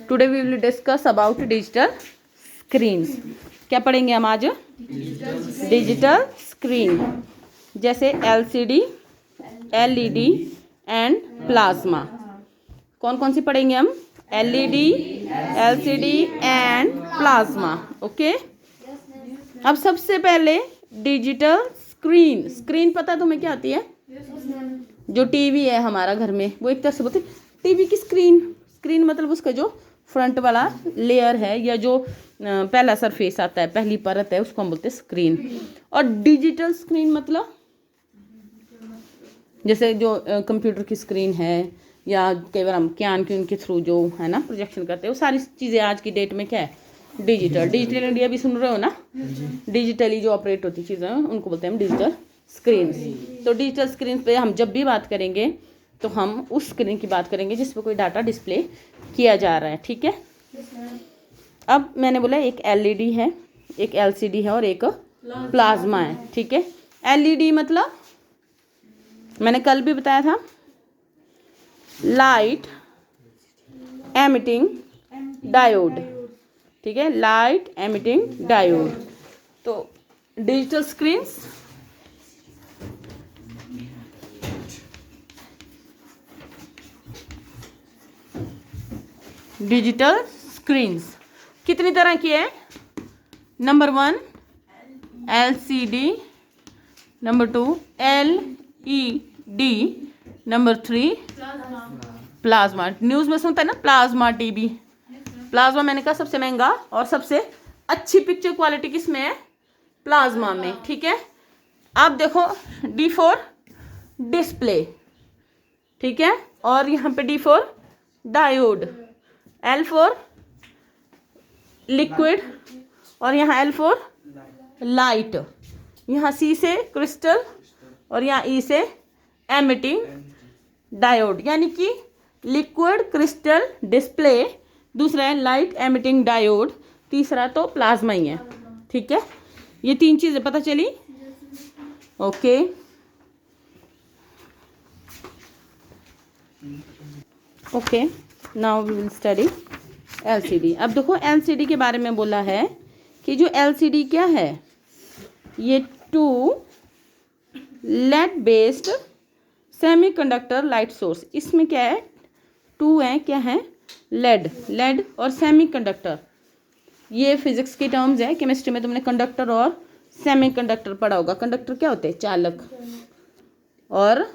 Today we will discuss about digital screens. क्या पढ़ेंगे हम आज? डिजिटल स्क्रीन, जैसे एलसीडी, एलईडी एंड प्लाज्मा। कौन कौन सी पढ़ेंगे हम? LED, LCD and plasma. Okay, अब सबसे पहले डिजिटल स्क्रीन। स्क्रीन पता है तुम्हें क्या आती है? जो टीवी है हमारा घर में, वो एक तरह से बोलते हैं टीवी की स्क्रीन। स्क्रीन मतलब उसका जो फ्रंट वाला लेयर है या जो पहला सरफेस आता है, पहली परत है, उसको हम बोलते हैं स्क्रीन। और डिजिटल स्क्रीन मतलब जैसे जो कंप्यूटर की स्क्रीन है या कई बार हम कैन के थ्रू जो है ना प्रोजेक्शन करते हैं, वो सारी चीज़ें आज की डेट में क्या है? डिजिटल। डिजिटल इंडिया भी सुन रहे हो ना? डिजिटली जो ऑपरेट होती चीज़ें उनको बोलते हैं हम डिजिटल स्क्रीन। तो डिजिटल स्क्रीन पे हम जब भी बात करेंगे तो हम उस स्क्रीन की बात करेंगे जिस पर कोई डाटा डिस्प्ले किया जा रहा है। ठीक है, अब मैंने बोला एक एलईडी है, एक एलसीडी है और एक प्लाज्मा है। ठीक है, एलईडी मतलब मैंने कल भी बताया था, लाइट एमिटिंग डायोड। ठीक है, लाइट एमिटिंग डायोड। तो डिजिटल स्क्रीन्स डिजिटल स्क्रीन्स कितनी तरह की है? Number 1 LCD, number 2 LED, number 3 plasma. News में सुनता है ना प्लाज्मा टीवी। प्लाज्मा मैंने कहा सबसे महंगा और सबसे अच्छी पिक्चर क्वालिटी किसमें है? प्लाज्मा में। ठीक है, अब देखो डी फॉर डिस्प्ले। ठीक है, और यहाँ पे D for diode, L for liquid और यहाँ एल फॉर लाइट। यहाँ सी से क्रिस्टल और यहाँ ई से एमिटिंग डायोड, यानी कि लिक्विड, क्रिस्टल, डिस्प्ले, दूसरा है लाइट एमिटिंग डायोड, तीसरा तो प्लाज्मा ही है। ठीक है, ये 3 चीज़ें पता चली? Okay, okay, now we will study LCD. अब देखो एलसीडी के बारे में बोला है कि जो एलसीडी क्या है, ये 2 lead based semiconductor light source. इसमें क्या है? 2 है, क्या है? लेड और सेमीकंडक्टर। ये फिजिक्स की टर्म्स है। केमिस्ट्री में तुमने कंडक्टर और सेमीकंडक्टर पढ़ा होगा। कंडक्टर क्या होते हैं? चालक। और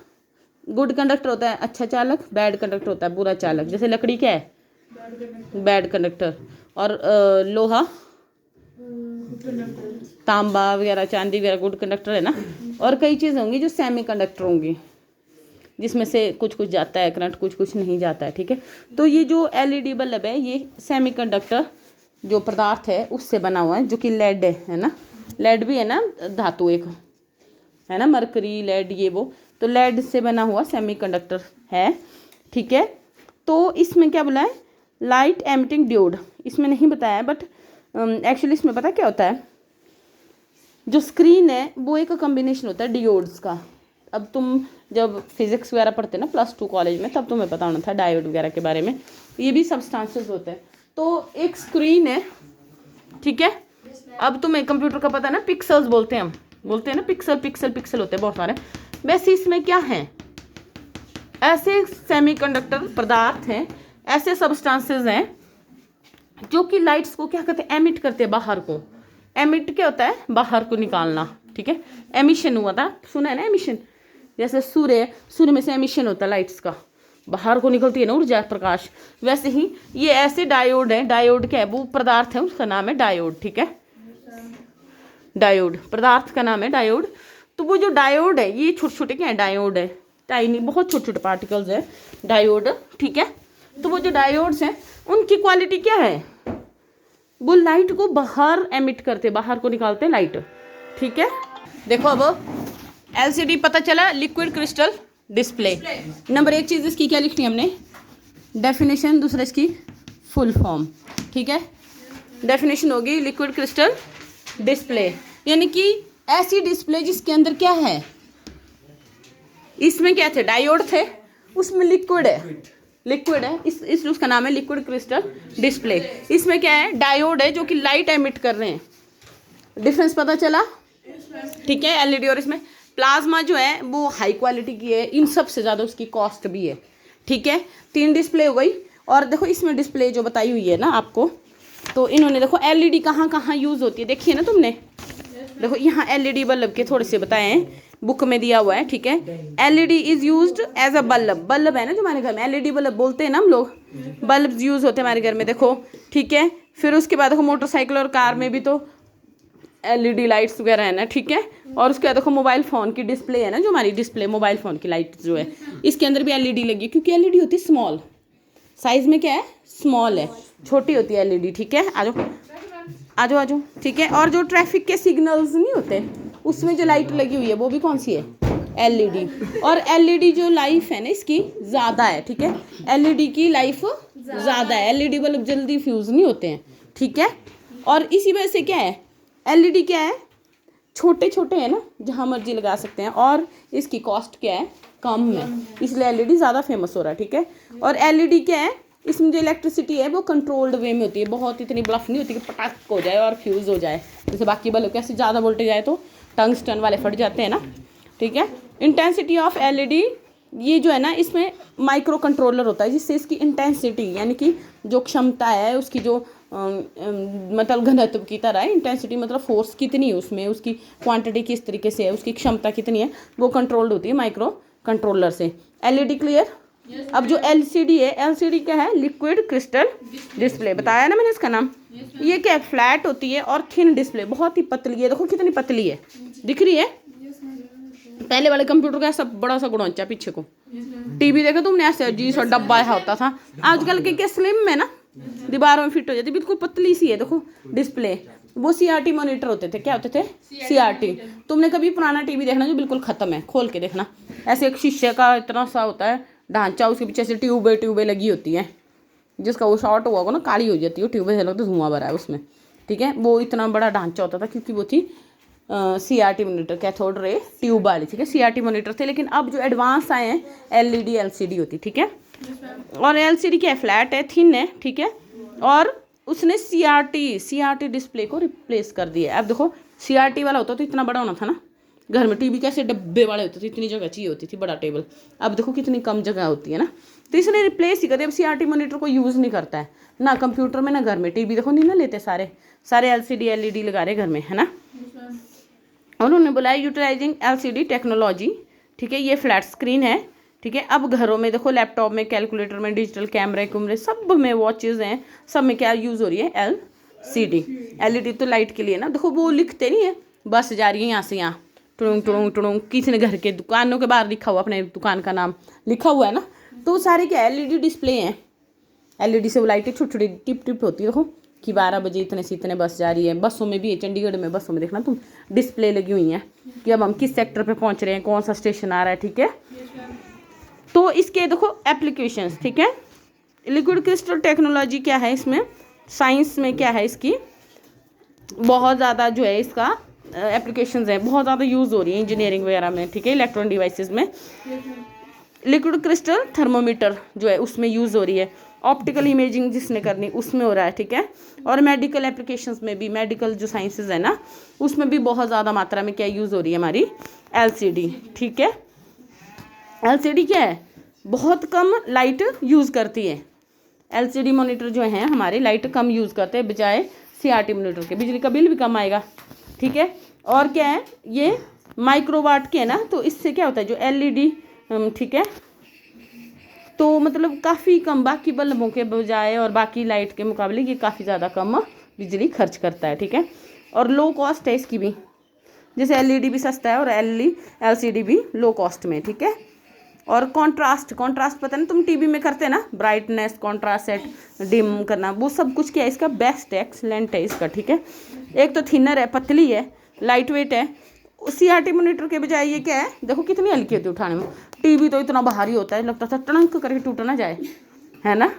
गुड कंडक्टर होता है अच्छा चालक, बैड कंडक्टर होता है बुरा चालक। जैसे लकड़ी क्या है? Bad conductor. और लोहा, तांबा वगैरह, चांदी वगैरह गुड कंडक्टर है ना। और कई चीज़ होंगी जो सेमी कंडक्टर होंगी, जिसमें से कुछ कुछ जाता है करंट, कुछ कुछ नहीं जाता है। ठीक है, तो ये जो एलईडी बल्ब है ये सेमी कंडक्टर जो पदार्थ है उससे बना हुआ है, जो कि लेड है ना। लेड भी है ना धातु, एक है ना, मरकरी, लेड, ये वो। तो लेड से बना हुआ सेमी कंडक्टर है। ठीक है, तो इसमें क्या बोला है? Light emitting diode. इसमें नहीं बताया है, बट एक्चुअली इसमें पता क्या होता है, जो स्क्रीन है वो एक कॉम्बिनेशन होता है डायोड्स का। अब तुम जब फिजिक्स वगैरह पढ़ते ना +2 कॉलेज में, तब तुम्हें पता होना था डायोड वगैरह के बारे में। ये भी सब्सटेंसेस होते हैं। तो एक स्क्रीन है, ठीक है। अब तुम्हें कंप्यूटर का पता है ना, पिक्सल्स बोलते हैं, हम बोलते हैं ना पिक्सल पिक्सल पिक्सल होते हैं बहुत सारे। वैसे इसमें क्या है? ऐसे सेमीकंडक्टर पदार्थ हैं, ऐसे सब्सटेंसेस हैं जो कि लाइट्स को क्या करते हैं? एमिट करते हैं बाहर को। एमिट क्या होता है? बाहर को निकालना। ठीक है, एमिशन हुआ था, सुना है ना एमिशन? जैसे सूर्य में से एमिशन होता है लाइट्स का, बाहर को निकलती है ना ऊर्जा, प्रकाश। वैसे ही ये ऐसे डायोड है। डायोड क्या है? वो पदार्थ है, उसका नाम है डायोड। ठीक है, डायोड पदार्थ का नाम है डायोड। तो वो जो डायोड है ये छोटे छोटे क्या है? डायोड है, टाइनी, बहुत छोटे छोटे पार्टिकल्स है डायोड। ठीक है, तो वो जो डायोड्स हैं उनकी क्वालिटी क्या है? वो लाइट को बाहर एमिट करते, बाहर को निकालते हैं लाइट। ठीक है, देखो अब एलसीडी पता चला, लिक्विड क्रिस्टल डिस्प्ले। नंबर 1 चीज़ इसकी क्या लिखनी है हमने? डेफिनेशन। दूसरा इसकी फुल फॉर्म। ठीक है, डेफिनेशन होगी लिक्विड क्रिस्टल डिस्प्ले, यानी कि ऐसी डिस्प्ले जिसके अंदर क्या है? इसमें क्या थे? डायोड थे, उसमें लिक्विड है। लिक्विड है, इस उसका नाम है लिक्विड क्रिस्टल डिस्प्ले। इसमें क्या है, डायोड है जो कि लाइट एमिट कर रहे हैं। डिफरेंस पता चला, ठीक है। एलईडी और इसमें प्लाज्मा जो है वो हाई क्वालिटी की है, इन सब से ज़्यादा उसकी कॉस्ट भी है, ठीक है। 3 डिस्प्ले हो गई। और देखो इसमें डिस्प्ले जो बताई हुई है ना आपको, तो इन्होंने देखो एलईडी कहाँ कहाँ यूज़ होती है, देखिए ना तुमने, देखो यहाँ एलईडी बल्ब के थोड़े से बताए हैं, बुक में दिया हुआ है, ठीक है। LED is used as a bulb, bulb है ना जो हमारे घर में, एलईडी बल्ब बोलते हैं ना हम लोग, बल्ब यूज होते हैं हमारे घर में, देखो, ठीक है। फिर उसके बाद देखो मोटरसाइकिल और कार में भी तो एलईडी लाइट्स वगैरह है ना, ठीक है। और उसके बाद देखो मोबाइल फ़ोन की डिस्प्ले है ना, जो हमारी डिस्प्ले मोबाइल फ़ोन की लाइट जो है, इसके अंदर भी एलईडी लगी है, क्योंकि एलईडी होती है स्मॉल साइज में, क्या है, स्मॉल है, छोटी होती है एलईडी, ठीक है। आ जाओ आ जाओ आ जाओ, ठीक है। और जो ट्रैफिक के सिग्नल्स नहीं होते उसमें जो लाइट लगी हुई है वो भी कौन सी है, एलईडी। और एलईडी जो लाइफ है ना इसकी ज़्यादा है, ठीक है, एलईडी की लाइफ ज़्यादा है, एलईडी बल्ब जल्दी फ्यूज़ नहीं होते हैं, ठीक है। और इसी वजह से क्या है, एलईडी क्या है, छोटे छोटे हैं ना, जहाँ मर्जी लगा सकते हैं, और इसकी कॉस्ट क्या है, कम है, इसलिए एलईडी ज़्यादा फेमस हो रहा है, ठीक है। और एलईडी क्या है, इसमें जो इलेक्ट्रिसिटी है वो कंट्रोल्ड वे में होती है, बहुत इतनी ब्लफ नहीं होती कि पटाख हो जाए और फ्यूज़ हो जाए, जैसे बाकी बल्ब कैसे ज़्यादा वोल्टेज आए तो टंगस्टन वाले फट जाते हैं ना, ठीक है। इंटेंसिटी ऑफ एलईडी, ये जो है ना इसमें माइक्रो कंट्रोलर होता है, जिससे इसकी इंटेंसिटी यानी कि जो क्षमता है उसकी जो मतलब घनत्व की तरह है, इंटेंसिटी मतलब फोर्स कितनी है उसमें, उसकी क्वांटिटी किस तरीके से है, उसकी क्षमता कितनी है, वो कंट्रोल्ड होती है माइक्रो कंट्रोलर से। LED clear. अब जो एलसीडी है, एलसीडी क्या है, लिक्विड क्रिस्टल डिस्प्ले, बताया ना मैंने इसका नाम। ये क्या है, फ्लैट होती है और थिन डिस्प्ले, बहुत ही पतली है, देखो कितनी पतली है, दिख रही है। पहले वाले कंप्यूटर का ऐसा बड़ा सा गुणौचा पीछे को, टीवी देखा तुमने, ऐसे अजीब सा डब्बा है होता था, आजकल के क्या स्लिम है ना, दीवारों में फिट हो जाती, बिल्कुल पतली सी है, देखो डिस्प्ले। वो सीआरटी मॉनिटर होते थे, क्या होते थे, सीआरटी। तुमने कभी पुराना टीवी देखना जो बिल्कुल ख़त्म है, खोल के देखना, ऐसे एक शीशे का इतना सा होता है ढांचा, उसके पीछे से ट्यूबें लगी होती हैं, जिसका वो शॉर्ट हुआ होगा ना, काली हो जाती है ट्यूबें से, लगता है धुआं भरा है उसमें, ठीक है। वो इतना बड़ा ढांचा होता था, क्योंकि वो थी CRT monitor, cathode ray tube वाली, ठीक है, सीआरटी मॉनिटर थे। लेकिन अब जो एडवांस आए हैं एलईडी एलसीडी होती, ठीक है। और एलसीडी क्या है, फ्लैट है, थिन है, ठीक है। और उसने सीआरटी डिस्प्ले को रिप्लेस कर दिया। अब देखो सीआरटी वाला होता तो इतना बड़ा होना था ना, घर में टीवी कैसे डब्बे वाले होते थे, इतनी जगह चाहिए होती थी, बड़ा टेबल। अब देखो कितनी कम जगह होती है ना, तो इसने रिप्लेस ही कर दिया। अब सीआरटी मॉनिटर को यूज़ नहीं करता है ना कंप्यूटर में ना घर में, टीवी देखो नहीं ना लेते, सारे एलसीडी एलईडी लगा रहे घर में, है ना। उन्होंने बोला यूटिलाइजिंग एलसीडी टेक्नोलॉजी, ठीक है। ये फ्लैट स्क्रीन है, ठीक है। अब घरों में देखो, लैपटॉप में, कैलकुलेटर में, डिजिटल कैमरे सब में, वॉचेस हैं, सब में क्या यूज़ हो रही है, एलसीडी। एलईडी तो लाइट के लिए ना, देखो वो लिखते नहीं है, बस जा रही है यहाँ से यहाँ, टुड़ुंग टुड़ुंग टुड़ुंग, किसी ने घर के दुकानों के बाहर लिखा हुआ, अपने दुकान का नाम लिखा हुआ है ना, तो सारे क्या एलईडी डिस्प्ले हैं। एलईडी से वो लाइटें छोटी छोटी टिप टिप होती है, देखो कि 12 बजे इतने से इतने बस जा रही है। बसों में भी है, चंडीगढ़ में बसों में देखना तुम, डिस्प्ले लगी हुई हैं कि अब हम किस सेक्टर पे पहुंच रहे हैं, कौन सा स्टेशन आ रहा है, ठीक है। तो इसके देखो एप्लीकेशंस, ठीक है। लिक्विड क्रिस्टल टेक्नोलॉजी क्या है, इसमें साइंस में क्या है, इसकी बहुत ज़्यादा जो है इसका एप्लीकेशंस है, बहुत ज़्यादा यूज़ हो रही है इंजीनियरिंग वगैरह में, ठीक है, इलेक्ट्रॉनिक डिवाइसेस में। लिक्विड क्रिस्टल थर्मोमीटर जो है उसमें यूज़ हो रही है, ऑप्टिकल इमेजिंग जिसने करनी उसमें हो रहा है, ठीक है। और मेडिकल एप्लीकेशंस में भी, मेडिकल जो साइंसेज है ना उसमें भी बहुत ज़्यादा मात्रा में क्या यूज़ हो रही है, हमारी एलसीडी, ठीक है। एलसीडी क्या है, बहुत कम लाइट यूज़ करती है। एलसीडी मॉनिटर जो है हमारे लाइट कम यूज़ करते हैं बजाय सीआरटी मॉनिटर के, बिजली का बिल भी कम आएगा, ठीक है। और क्या है, ये माइक्रोवाट के है ना, तो इससे क्या होता है जो एलईडी, ठीक है, तो मतलब काफ़ी कम, बाकी बल्बों के बजाय और बाकी लाइट के मुकाबले ये काफ़ी ज़्यादा कम बिजली खर्च करता है, ठीक है। और लो कॉस्ट है इसकी भी, जैसे एलईडी भी सस्ता है और एलसीडी भी लो कॉस्ट में, ठीक है। और कॉन्ट्रास्ट पता नहीं तुम टीवी में करते हैं ना, ब्राइटनेस, कॉन्ट्रास्ट सेट, डिम करना, वो सब कुछ क्या है इसका, बेस्ट है, एक्सलेंट है इसका, ठीक है। एक तो थिनर है, पतली है, लाइट वेट है। सीआरटी मॉनिटर के बजाय ये क्या है, देखो कितनी हल्की होती है उठाने में, टीवी तो इतना भारी होता है, लगता था टणक करके टूट ना जाए, है ना,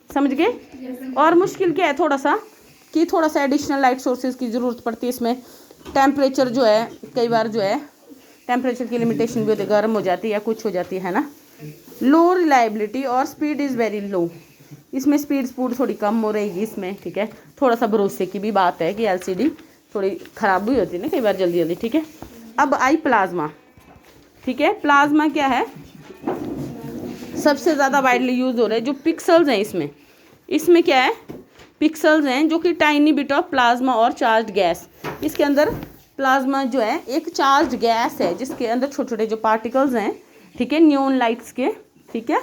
समझ गए। और मुश्किल क्या है थोड़ा सा, कि थोड़ा सा एडिशनल लाइट सोर्सेज की ज़रूरत पड़ती है इसमें। टेम्परेचर जो है, कई बार जो है टेम्परेचर की लिमिटेशन भी होती है, गर्म हो जाती है या कुछ हो जाती है ना। लो रिलायबिलिटी और स्पीड इज़ वेरी लो, इसमें स्पीड थोड़ी कम हो रहेगी इसमें, ठीक है। थोड़ा सा भरोसे की भी बात है कि LCD थोड़ी ख़राब भी होती है ना कई बार जल्दी जल्दी, ठीक है। अब आई प्लाज्मा, ठीक है। प्लाज्मा क्या है, सबसे ज़्यादा वाइडली यूज़ हो रहा है। जो पिक्सल्स हैं इसमें क्या है, पिक्सल्स हैं जो कि टाइनी बिट ऑफ प्लाज्मा और चार्ज्ड गैस। इसके अंदर प्लाज्मा जो है एक चार्ज्ड गैस है जिसके अंदर छोटे छोटे जो पार्टिकल्स हैं, ठीक है, न्यून लाइट्स के, ठीक है,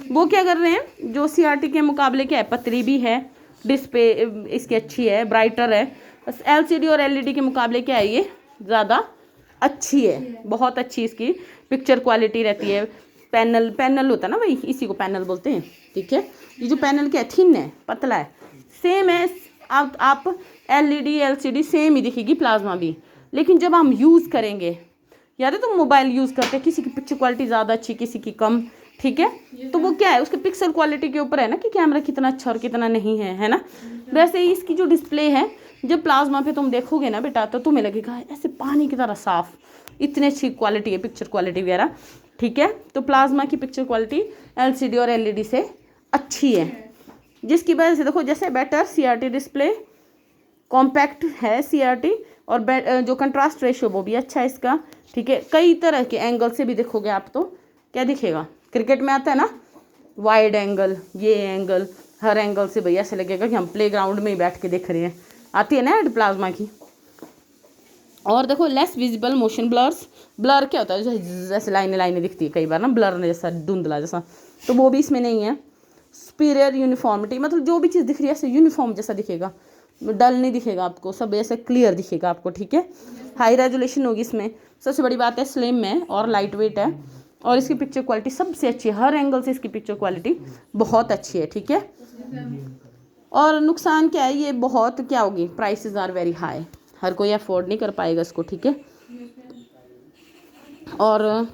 वो क्या कर रहे हैं, जो CRT के मुकाबले क्या है, पतली भी है, डिस्प्ले इसकी अच्छी है, ब्राइटर है। बस LCD और LED के मुकाबले क्या है, ये ज़्यादा अच्छी है, बहुत अच्छी इसकी पिक्चर क्वालिटी रहती है। पैनल होता है ना भाई, इसी को पैनल बोलते हैं, ठीक है। ये जो पैनल क्या है, थिन है, पतला है, सेम है। आप LED LCD सेम ही दिखेगी, प्लाज्मा भी। लेकिन जब हम यूज़ करेंगे, याद है तुम मोबाइल यूज़ करते हैं, किसी की पिक्चर क्वालिटी ज़्यादा अच्छी, किसी की कम, ठीक है। तो वो क्या है, उसके पिक्सल क्वालिटी के ऊपर है ना कि कैमरा कितना अच्छा और कितना नहीं है ना। वैसे ही इसकी जो डिस्प्ले है, जब प्लाज्मा पे तुम देखोगे ना बेटा, तो तुम्हें लगेगा ऐसे पानी की तरह साफ, इतनी अच्छी क्वालिटी है, पिक्चर क्वालिटी वगैरह, ठीक है। तो प्लाज्मा की पिक्चर क्वालिटी LCD और LED से अच्छी है, जिसकी वजह से देखो जैसे बेटर CRT डिस्प्ले, कॉम्पैक्ट है CRT, और जो कंट्रास्ट रेशियो वो भी अच्छा है इसका, ठीक है। कई तरह के एंगल से भी देखोगे आप तो क्या दिखेगा, क्रिकेट में आता है ना वाइड एंगल, ये एंगल, हर एंगल से भैया ऐसे लगेगा कि हम प्लेग्राउंड में ही बैठ के देख रहे हैं, आती है ना एड प्लाज्मा की। और देखो less visible motion blurs, blur क्या होता है, जैसे लाइनें दिखती है कई बार ना, ब्लर जैसा, धुंधला जैसा, तो वो भी इसमें नहीं है। सुपीरियर यूनिफॉर्मिटी, मतलब जो भी चीज़ दिख रही है ऐसे यूनिफॉर्म जैसा दिखेगा, डल नहीं दिखेगा आपको, सब ऐसे क्लियर दिखेगा आपको, ठीक है। हाई रेजोल्यूशन होगी इसमें, सबसे बड़ी बात है स्लिम है और लाइट वेट है, और इसकी पिक्चर क्वालिटी सबसे अच्छी है, हर एंगल से इसकी पिक्चर क्वालिटी बहुत अच्छी है, ठीक है। और नुकसान क्या है, ये बहुत क्या होगी, प्राइसेस आर वेरी हाई, हर कोई अफोर्ड नहीं कर पाएगा इसको, ठीक है। और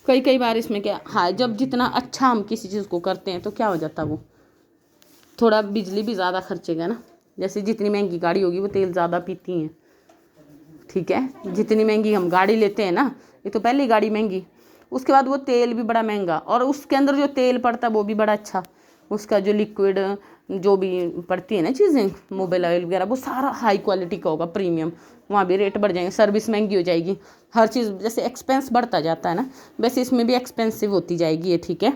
कई बार इसमें क्या हाई, जब जितना अच्छा हम किसी चीज़ को करते हैं तो क्या हो जाता है, वो थोड़ा बिजली भी ज़्यादा खर्चेगा ना। जैसे जितनी महंगी गाड़ी होगी वो तेल ज़्यादा पीती हैं, ठीक है। जितनी महंगी हम गाड़ी लेते हैं ना, ये तो पहले ही गाड़ी महंगी, उसके बाद वो तेल भी बड़ा महंगा, और उसके अंदर जो तेल पड़ता है वो भी बड़ा अच्छा, उसका जो लिक्विड जो भी पड़ती है ना चीज़ें, मोबाइल ऑयल वगैरह, वो सारा हाई क्वालिटी का होगा, प्रीमियम। वहाँ भी रेट बढ़ जाएंगे, सर्विस महंगी हो जाएगी, हर चीज़ जैसे एक्सपेंस बढ़ता जाता है ना, वैसे इसमें भी एक्सपेंसिव होती जाएगी ये, ठीक है।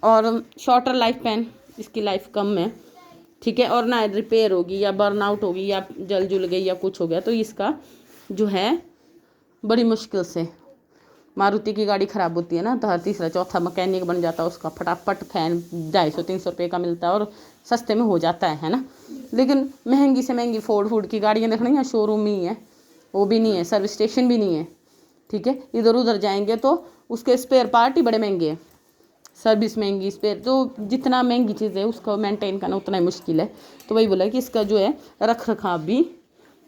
और शॉर्टर लाइफ पैन, इसकी लाइफ कम है, ठीक है। और ना रिपेयर होगी या बर्न आउट होगी या जल जुल गई या कुछ हो गया तो इसका जो है बड़ी मुश्किल से, मारुति की गाड़ी ख़राब होती है ना तो हर तीसरा चौथा मैकेनिक बन जाता है उसका, फटाफट फैन 250-300 रुपये का मिलता है और सस्ते में हो जाता है ना। लेकिन महंगी से महंगी फोर्ड की गाड़ियाँ देखना, यहाँ शोरूम ही है, वो भी नहीं है, सर्विस स्टेशन भी नहीं है, ठीक है। इधर उधर जाएंगे तो उसके स्पेयर पार्ट ही बड़े महंगे हैं, सर्विस महंगी, स्पेयर, तो जितना महंगी चीज़ है उसको मेंटेन करना उतना ही मुश्किल है। तो वही बोला कि इसका जो है रख रखाव भी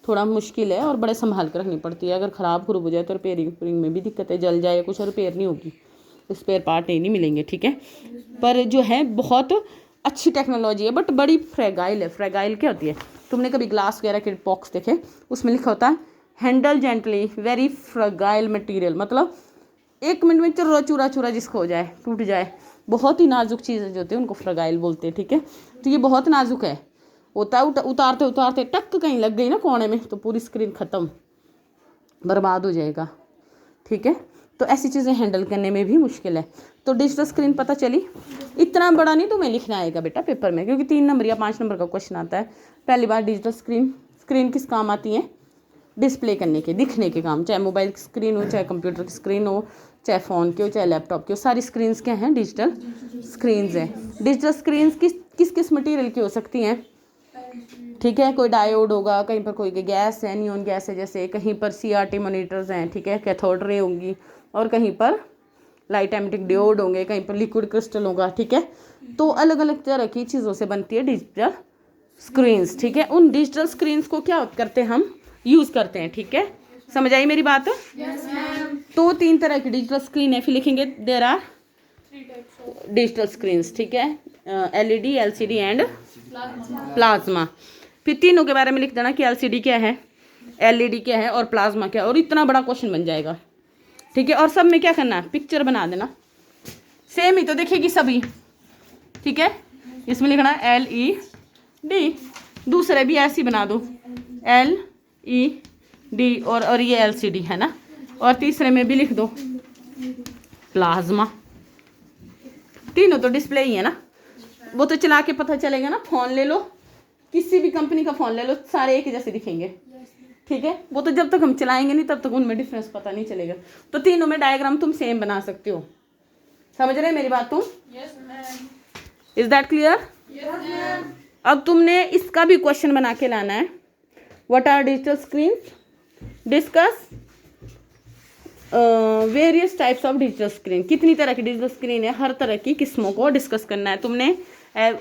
थोड़ा मुश्किल है और बड़े संभाल कर रखनी पड़ती है। अगर ख़राब खुरूब हो जाए तो रिपेयरिंग में भी दिक्कत है, जल जाए या कुछ रिपेयर नहीं होगी, स्पेयर पार्ट नहीं मिलेंगे, ठीक है। पर जो है बहुत अच्छी टेक्नोलॉजी है, बट बड़ी फ्रेगाइल है। फ्रेगाइल क्या होती है, तुमने कभी ग्लास वगैरह के बॉक्स देखे, उसमें लिखा होता है handle gently very fragile material, मतलब 1 मिनट में चूरा चूरा जिसको हो जाए, टूट जाए, बहुत ही नाजुक चीज़ें जो होती है उनको फ्रेगाइल बोलते हैं, ठीक है। तो ये बहुत नाजुक है, होता है उतारते उतारते टक कहीं लग गई ना कोने में तो पूरी स्क्रीन ख़त्म, बर्बाद हो जाएगा, ठीक है। तो ऐसी चीज़ें हैंडल करने में भी मुश्किल है। तो डिजिटल स्क्रीन पता चली, इतना बड़ा नहीं तुम्हें लिखना आएगा बेटा पेपर में, क्योंकि 3 नंबर या 5 नंबर का क्वेश्चन आता है। पहली बार डिजिटल स्क्रीन किस काम आती है, डिस्प्ले करने के, दिखने के काम, चाहे मोबाइल की स्क्रीन हो, चाहे कंप्यूटर की स्क्रीन हो, चाहे फ़ोन की हो, चाहे लैपटॉप की हो, सारी स्क्रीन्स क्या हैं, डिजिटल स्क्रीन्स हैं। डिजिटल स्क्रीन्स किस मटीरियल की हो सकती हैं, ठीक है। कोई डायोड होगा, कहीं पर कोई गैस है, नियॉन गैस है, जैसे कहीं पर CRT मॉनिटर्स हैं, ठीक है, कैथोड रे होंगी, और कहीं पर लाइट एमिटिंग डियोड होंगे, कहीं पर लिक्विड क्रिस्टल होगा, ठीक है। तो अलग अलग तरह की चीज़ों से बनती है डिजिटल स्क्रीन्स, ठीक है। उन डिजिटल स्क्रीन्स को क्या करते हैं, हम यूज़ करते हैं, ठीक है। समझ आई मेरी बात? तो 3 तरह की डिजिटल स्क्रीन है, फिर लिखेंगे देयर आर 3 डिजिटल स्क्रीन्स, ठीक है, LED, LCD एंड प्लाज्मा। फिर तीनों के बारे में लिख देना कि LCD क्या है, LED क्या है और प्लाज्मा क्या है, और इतना बड़ा क्वेश्चन बन जाएगा, ठीक है। और सब में क्या करना है, पिक्चर बना देना, सेम ही तो दिखेगी सभी, ठीक है। इसमें लिखना LED, दूसरे भी ऐसे ही बना दो LED और ये LCD है ना, और तीसरे में भी लिख दो प्लाज्मा। तीनों तो डिस्प्ले ही है ना, वो तो चला के पता चलेगा ना। फोन ले लो, किसी भी कंपनी का फोन ले लो, सारे एक ही जैसे दिखेंगे, ठीक है। वो तो जब तक हम चलाएंगे नहीं तब तक उनमें डिफरेंस पता नहीं चलेगा। तो तीनों में डायग्राम तुम सेम बना सकते हो, समझ रहे मेरी बात तुम? Is that clear? अब तुमने इसका भी क्वेश्चन बना के लाना है। What are digital screen? Discuss various types of digital screen. कितनी तरह की डिजिटल स्क्रीन है, हर तरह की किस्मों को डिस्कस करना है तुमने।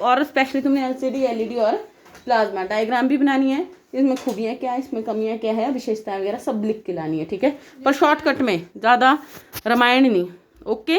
और स्पेशली तुमने LCD, LED और प्लाज्मा डायग्राम भी बनानी है। इसमें खूबियाँ क्या है, इसमें कमियाँ क्या है, विशेषताएं वगैरह सब लिख के लानी है, ठीक है। पर शॉर्टकट में, ज़्यादा रामायण नहीं। ओके।